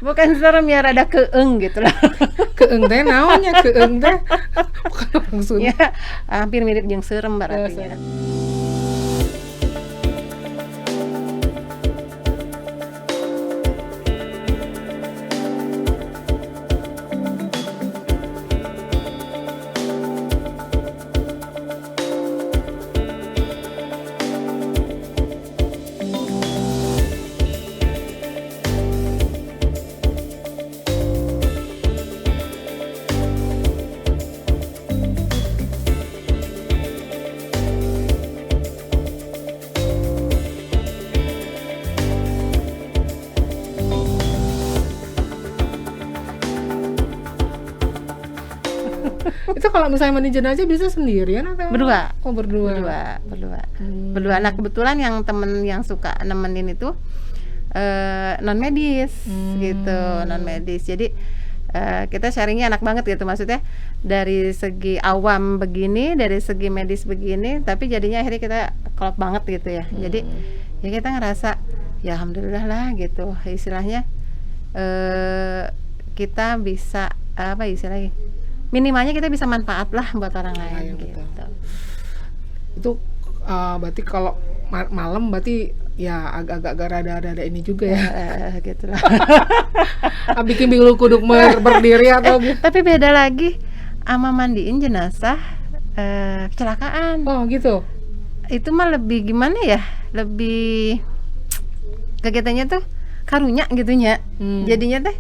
Bukan serem ya, rada keeng gitu lah. Keeng teh naonnya keeng teh? Bukan orang Sunda. Ya, hampir mirip jeung serem berarti ya. Itu kalau misalnya mandi jenazah bisa sendirian atau? Berdua. Oh, berdua. Berdua. Nah, kebetulan yang temen yang suka nemenin itu non medis gitu, non medis. Jadi kita sharingnya enak banget gitu, maksudnya dari segi awam begini, dari segi medis begini, tapi jadinya akhirnya kita klop banget gitu ya. Jadi ya kita ngerasa ya alhamdulillah lah gitu, istilahnya kita bisa apa istilahnya, minimalnya kita bisa manfaat lah buat orang lain gitu. Itu berarti kalau malam berarti ya agak-agak rada-rada ini juga ya. Gitu lah. Bikin bingung kuduk berdiri atau gitu. Tapi beda lagi sama mandiin jenazah kecelakaan. Oh gitu. Itu mah lebih gimana ya? Lebih kegiatannya tuh karunya gitunya. Jadinya teh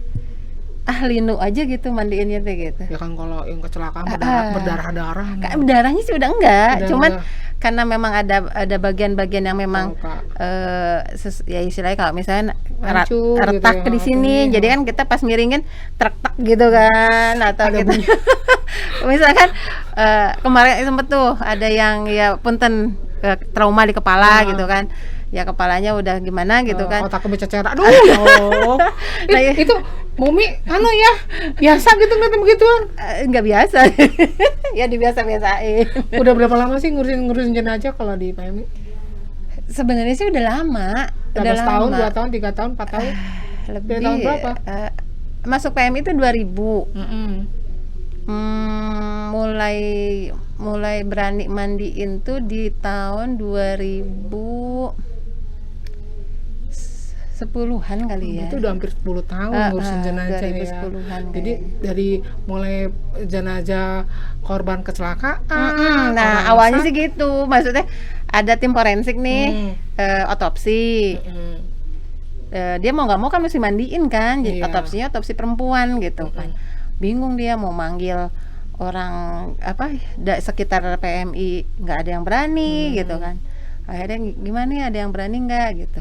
linu aja gitu mandiinnya teh gitu. Ya kan kalau yang kecelakaan berdarah-darah. Darahnya sih udah enggak, cuman karena memang ada bagian-bagian yang memang ya istilahnya kalau misalnya retak gitu ya, di sini, jadi kan kita pas miringin trek-trek gitu kan, atau gitu. Misalkan kemarin sempet tuh ada yang ya punten trauma di kepala gitu kan. Ya kepalanya udah gimana gitu kan. Otak kebececer. Aduh ya Allah. Nah, itu Mumi ya biasa gitu ngeliat begituan? Nggak biasa. Ya dibiasa-biasain. Udah berapa lama sih ngurusin jenazah kalau di PMI? Sebenarnya sih udah lama. Udah tahun, 2 tahun, 3 tahun, 4 tahun? Lebih. Dari tahun berapa? Masuk PMI itu 2000. Mulai berani mandiin tuh di tahun 2010-an kali ya. Itu udah hampir 10 tahun ngurusin jenazah ya. Jadi dari mulai jenazah korban kecelakaan. Nah, awalnya sih gitu. Maksudnya ada tim forensik nih, otopsi. Dia mau nggak mau kan mesti mandiin kan. Jadi otopsinya otopsi perempuan gitu kan. Bingung dia mau manggil orang sekitar PMI, nggak ada yang berani gitu kan. Akhirnya gimana nih, ada yang berani nggak gitu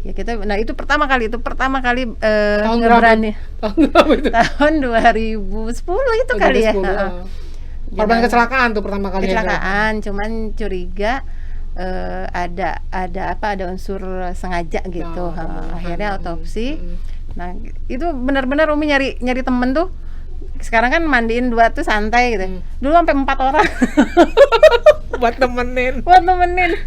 ya kita. Nah itu pertama kali tahun berani itu? Tahun 2010 itu kali ya. Korban kecelakaan tuh pertama kali. Kecelakaan, cuman curiga ada unsur sengaja gitu. Akhirnya otopsi. Nah itu benar-benar Umi nyari temen tuh. Sekarang kan mandiin 2 tuh santai gitu. Dulu sampai 4 orang. buat nemenin.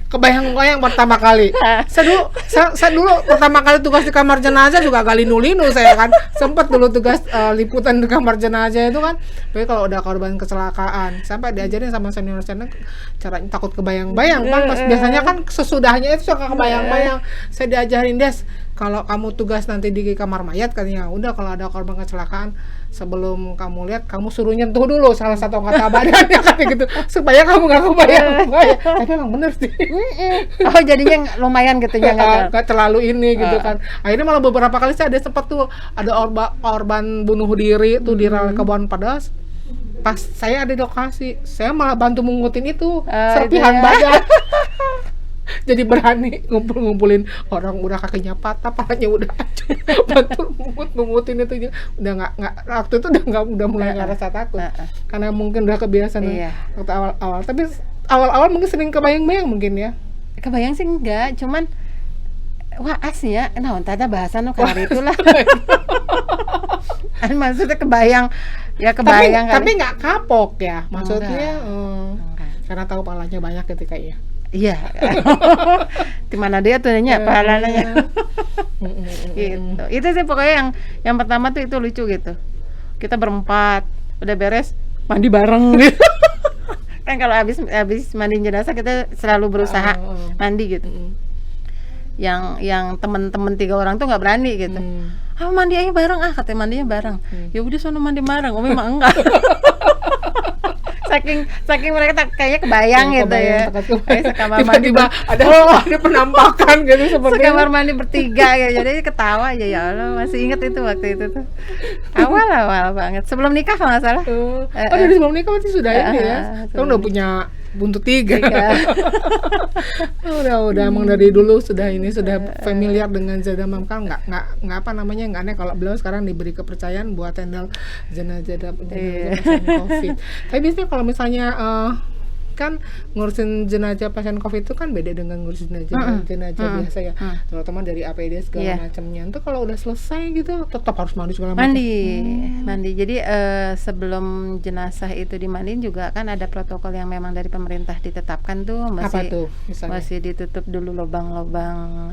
Kebayang pertama kali. Saya dulu pertama kali tugas di kamar jenazah juga agak linu-linu saya kan. Sempet dulu tugas liputan di kamar jenazah itu kan. Tapi kalau udah korban kecelakaan, sampai diajarin sama senior-senior cara takut kebayang-bayang kan. Biasanya kan sesudahnya itu suka kebayang-bayang. Saya diajarin, Des, kalau kamu tugas nanti di kamar mayat katanya, udah kalau ada korban kecelakaan, sebelum kamu lihat, kamu suruh nyentuh dulu salah satu kata badannya kayak gitu, supaya kamu nggak kebayang. Tapi emang bener sih. Oh jadinya lumayan gitu ya, nggak terlalu ini gitu kan. Akhirnya malah beberapa kali saya ada sempat tuh ada korban bunuh diri tuh di Kebon Pedas. Pas saya ada di lokasi, saya malah bantu mengutin itu serpihan badan. Jadi berani ngumpulin orang udah kakinya patah, palanya udah hancur, bantu mengutin itu udah nggak waktu itu udah mulai nggak rasa takut karena mungkin udah kebiasaan waktu awal. Tapi awal mungkin sering kebayang-bayang mungkin ya. Kebayang sih enggak, cuman waas ya, nah tadi bahasan lo kali itulah. Maksudnya kebayang. Tapi nggak kapok ya maksudnya. Karena tahu palanya banyak ketika ya. Iya. Di mana dia tuh nanya pahalanya. Gitu. Itu sih pokoknya yang pertama tuh itu lucu gitu. Kita berempat, udah beres mandi bareng gitu. Kan kalau habis mandi jenazah kita selalu berusaha mandi gitu. Yang temen-temen 3 orang tuh nggak berani gitu. Mandi aja bareng, katanya mandinya bareng. Ya udah sono mandi bareng, Umi mah enggak. saking mereka kayaknya kebayang gitu ya. Sekamar mandi tiba-tiba ada penampakan gitu seperti sekamar mandi bertiga ya. Jadi ketawa aja, ya Allah, masih inget itu waktu itu tuh. Awal banget. Sebelum nikah kalau nggak salah. Dari sebelum nikah berarti sudah ini ya. Kamu udah punya buntut 3. udah emang dari dulu sudah familiar dengan jenazah mamkal, nggak apa namanya, nggak aneh kalau beliau sekarang diberi kepercayaan buat handle jenazah pasien COVID. Tapi biasanya kalau misalnya kan ngurusin jenazah pasien COVID itu kan beda dengan ngurusin jenazah biasa ya, terutama dari APD segala macamnya. Itu kalau udah selesai gitu tetap harus mandi segala macam. Mandi. Jadi sebelum jenazah itu dimandiin juga kan ada protokol yang memang dari pemerintah ditetapkan tuh, masih ditutup dulu lubang-lubang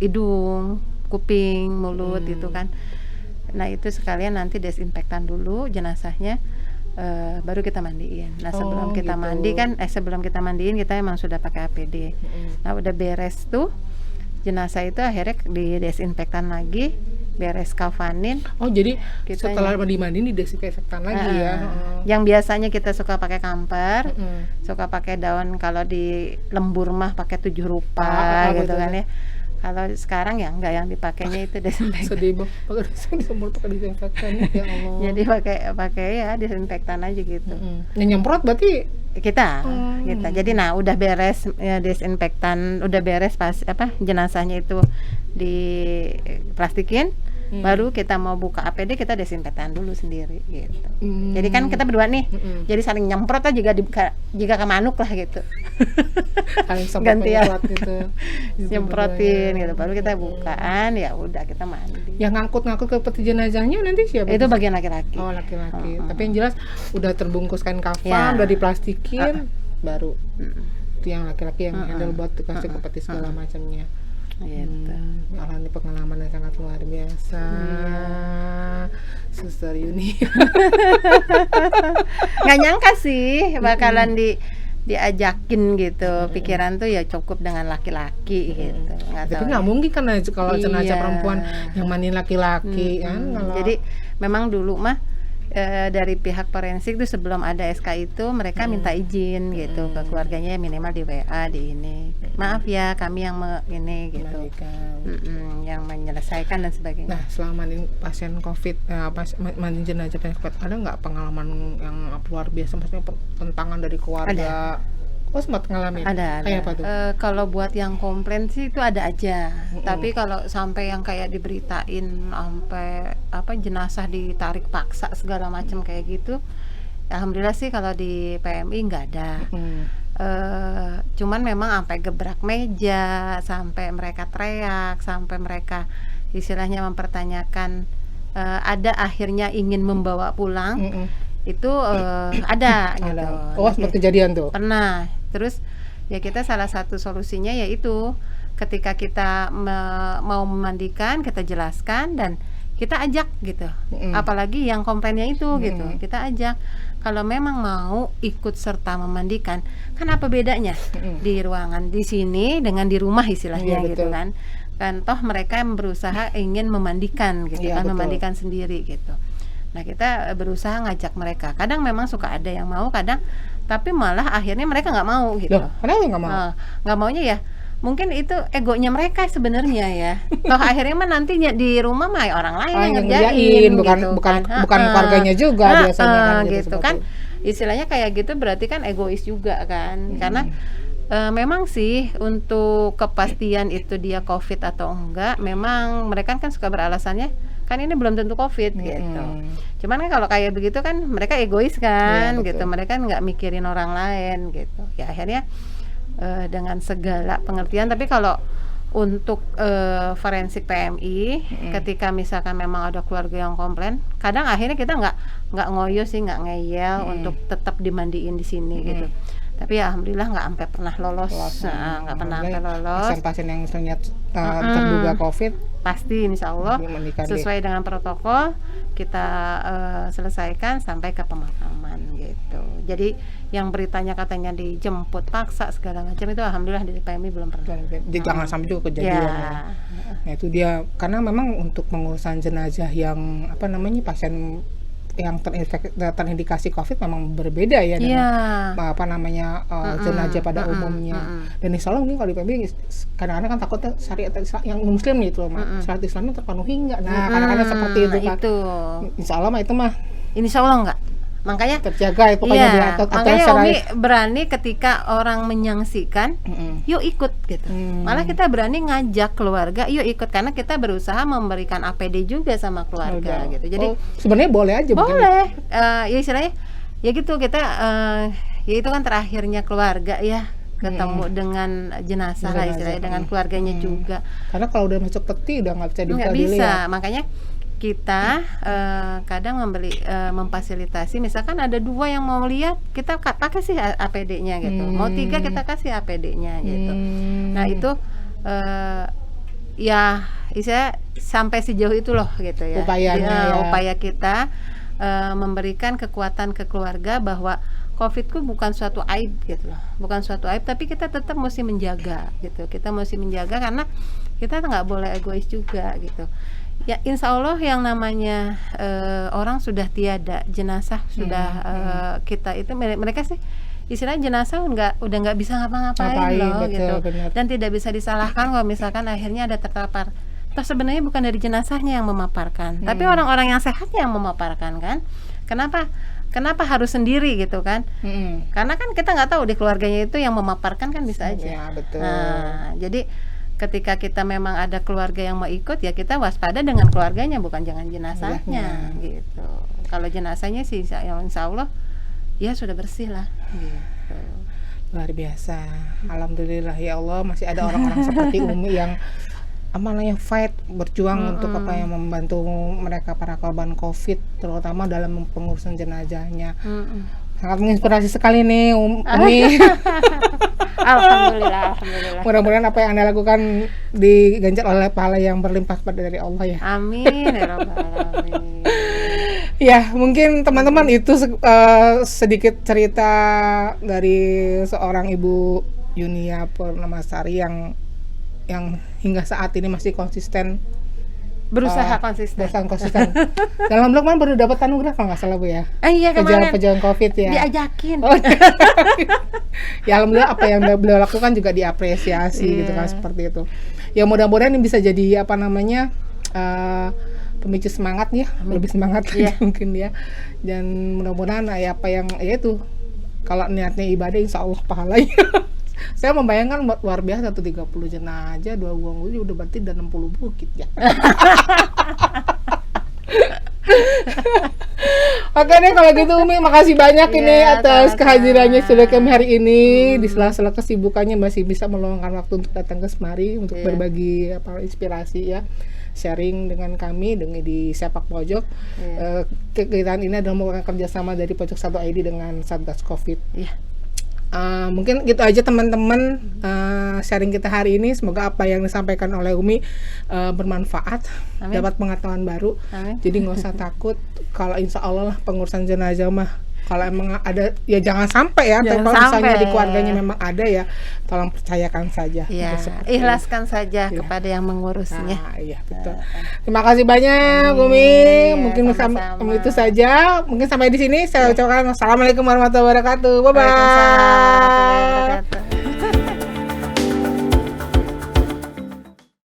hidung, kuping, mulut gitu kan. Nah itu sekalian nanti desinfektan dulu jenazahnya. Baru kita mandiin. Nah sebelum kita mandi kan, sebelum kita mandiin kita emang sudah pakai APD. Nah udah beres tuh jenazah itu akhirnya didesinfektan lagi, beres kafanin. Jadi setelah dimandiin didesinfektan lagi ya. Yang biasanya kita suka pakai kamper, suka pakai daun, kalau di lembur mah pakai 7 rupa gitu kan ya. Kalau sekarang ya enggak, yang dipakainya itu desinfektan. Sedih banget pakai desinfektan ya Allah. Jadi pakai ya desinfektan aja gitu. Yang nyemprot berarti kita. Jadi udah beres ya, desinfektan, udah beres pas jenazahnya itu diplastikin. Baru kita mau buka APD kita desinfektan dulu sendiri gitu. Jadi kan kita berdua nih, jadi saling nyemprot aja jika ke manuk lah gitu. Gantian gitu. Nyemprotin gitu, baru kita bukaan, ya udah kita mandi. Yang ngangkut ke peti jenazahnya nanti siapa? Itu bagian laki-laki. Laki-laki. Tapi yang jelas udah terbungkus kain kafan, udah diplastikin, baru itu yang laki-laki yang handle buat kasih ke peti segala macamnya. Gitu. Alhamdulillah pengalaman yang sangat luar biasa. Suster Yuni. Nggak nyangka sih bakalan diajakin gitu. Pikiran tuh ya cukup dengan laki-laki gitu. Tapi nggak mungkin kan kalau jenazah perempuan yang mandiin laki-laki kan. Jadi memang dulu mah dari pihak forensik tuh sebelum ada SK itu mereka minta izin gitu ke keluarganya, minimal di WA di ini. Maaf ya kami yang ini gitu. Yang menyelesaikan dan sebagainya. Nah, selama ini pasien COVID mandi jenazah pasien COVID, ada nggak pengalaman yang luar biasa, maksudnya penentangan dari keluarga? Sempat ngalamin? Ada. Kayak apa tuh? Kalau buat yang komplain sih itu ada aja. Tapi kalau sampai yang kayak diberitain sampai jenazah ditarik paksa segala macam kayak gitu, alhamdulillah sih kalau di PMI nggak ada. Cuman memang sampai gebrak meja, sampai mereka teriak, sampai mereka istilahnya mempertanyakan, ada akhirnya ingin membawa pulang. Itu ada gitu. Sempat kejadian tuh? Pernah. Terus ya kita salah satu solusinya yaitu ketika kita mau memandikan, kita jelaskan dan kita ajak gitu. Apalagi yang komplainnya itu gitu, kita ajak. Kalau memang mau ikut serta memandikan, kan apa bedanya di ruangan di sini dengan di rumah istilahnya gitu kan. Kan toh mereka berusaha ingin memandikan gitu kan, memandikan sendiri gitu. Nah kita berusaha ngajak mereka. Kadang memang suka ada yang mau, kadang tapi malah akhirnya mereka nggak mau gitu. Kenapa nggak mau? Nggak maunya ya mungkin itu egonya mereka sebenarnya ya. Toh akhirnya mah nantinya di rumah mah orang lain yang ngerjain bukan keluarganya juga biasanya kan gitu kan. Istilahnya kayak gitu berarti kan egois juga kan. Karena memang sih untuk kepastian itu dia COVID atau enggak, memang mereka kan suka beralasannya kan ini belum tentu COVID gitu. Cuman kan kalau kayak begitu kan mereka egois kan gitu. Mereka nggak mikirin orang lain gitu. Ya akhirnya dengan segala pengertian. Tapi kalau untuk forensik PMI, ketika misalkan memang ada keluarga yang komplain, kadang akhirnya kita nggak ngoyo sih, nggak ngeyel untuk tetap dimandiin di sini gitu. Tapi ya alhamdulillah nggak sampai pernah lolos. Nggak pernah sampai lolos. Pasien-pasien yang misalnya terduga COVID pasti insya Allah sesuai dengan protokol kita selesaikan sampai ke pemakaman gitu. Jadi yang beritanya katanya dijemput paksa segala macam itu alhamdulillah di PMI belum pernah. Jadi jangan sampai juga kejadian. Nah itu dia, karena memang untuk pengurusan jenazah yang pasien yang terindikasi COVID memang berbeda ya dengan jenazah pada umumnya. Dan insya Allah mungkin kalau di PMI kadang-kadang kan takutnya syariat yang muslim gitu loh, syariat Islamnya terpenuhi enggak? Nah kadang-kadang seperti itu kan. Insya Allah itu mah. Insya Allah enggak. Makanya terjaga ya pokoknya makanya Umi berani ketika orang menyaksikan, yuk ikut gitu. Malah kita berani ngajak keluarga, yuk ikut, karena kita berusaha memberikan APD juga sama keluarga gitu. Jadi sebenarnya boleh aja. Boleh. Ya istilahnya ya gitu, kita ya itu kan terakhirnya keluarga ya, ketemu dengan jenazah lah istilahnya, dengan keluarganya juga. Karena kalau udah masuk peti udah nggak bisa dibuka. Nggak bisa, makanya kita kadang memfasilitasi, misalkan ada 2 yang mau lihat, kita pakai sih APD-nya gitu. Mau 3 kita kasih APD-nya gitu. Nah itu ya istilah sampai sejauh itu loh gitu ya. Upaya kita memberikan kekuatan ke keluarga bahwa COVID itu bukan suatu aib gitu loh, bukan suatu aib, tapi kita tetap mesti menjaga gitu. Kita mesti menjaga karena kita nggak boleh egois juga gitu. Ya insya Allah yang namanya orang sudah tiada, jenazah sudah kita itu mereka sih istilahnya jenazah udah nggak bisa ngapa-ngapain loh gitu. Bener. Dan tidak bisa disalahkan kalau misalkan akhirnya ada terpapar. Toh sebenarnya bukan dari jenazahnya yang memaparkan, tapi orang-orang yang sehatnya yang memaparkan kan. Kenapa harus sendiri gitu kan? Karena kan kita nggak tahu di keluarganya itu yang memaparkan kan bisa aja. Ya, betul. Nah jadi ketika kita memang ada keluarga yang mau ikut, ya kita waspada dengan keluarganya, bukan jangan jenazahnya gitu. Kalau jenazahnya sih insya Allah ya sudah bersih lah gitu. Luar biasa, alhamdulillah ya Allah, masih ada orang-orang seperti Umi yang fight, berjuang untuk yang membantu mereka para korban COVID, terutama dalam pengurusan jenazahnya. Sangat menginspirasi sekali nih Umi. Alhamdulillah. Mudah-mudahan apa yang Anda lakukan diganjar oleh pahala yang berlimpah dari Allah ya. Amin ya rabbal alamin. Ya, mungkin teman-teman itu sedikit cerita dari seorang Ibu Yunia Purnamasari yang hingga saat ini masih konsisten berusaha konsisten. Dalam blog kan baru dapat anugerah kalau nggak salah Bu ya. Iya kemarin. Pejuang COVID ya. Diajakin. Ya alhamdulillah apa yang beliau lakukan juga diapresiasi gitu kan, seperti itu. Ya mudah-mudahan ini bisa jadi pemicu semangat ya, lebih semangat lagi mungkin ya. Dan mudah-mudahan apa yang itu kalau niatnya ibadah insya Allah pahalanya. Saya membayangkan luar biasa tuh 30 jenazah, 2 buang wudhu udah berarti udah 60 bukit ya. Oke deh kalau gitu Umi, makasih banyak ini atas kehadirannya sudah kami hari ini. Di sela-sela kesibukannya masih bisa meluangkan waktu untuk datang ke Semari untuk berbagi inspirasi ya, sharing dengan kami di Sepak Pojok. Kegiatan ini adalah merupakan kerjasama dari Pojok 1 ID dengan Satgas COVID. Mungkin gitu aja teman-teman sharing kita hari ini. Semoga apa yang disampaikan oleh Umi bermanfaat. Amin. Dapat pengetahuan baru. Amin. Jadi nggak usah takut. Kalau insya Allah lah pengurusan jenazah mah kalau emang ada ya jangan sampai ya. Kalau misalnya di keluarganya memang ada ya, tolong percayakan saja. Ya, ikhlaskan saja kepada yang mengurusnya. Iya betul. Terima kasih banyak Umi. Mungkin itu saja. Mungkin sampai di sini saya ucapkan assalamualaikum warahmatullahi wabarakatuh. Bye bye.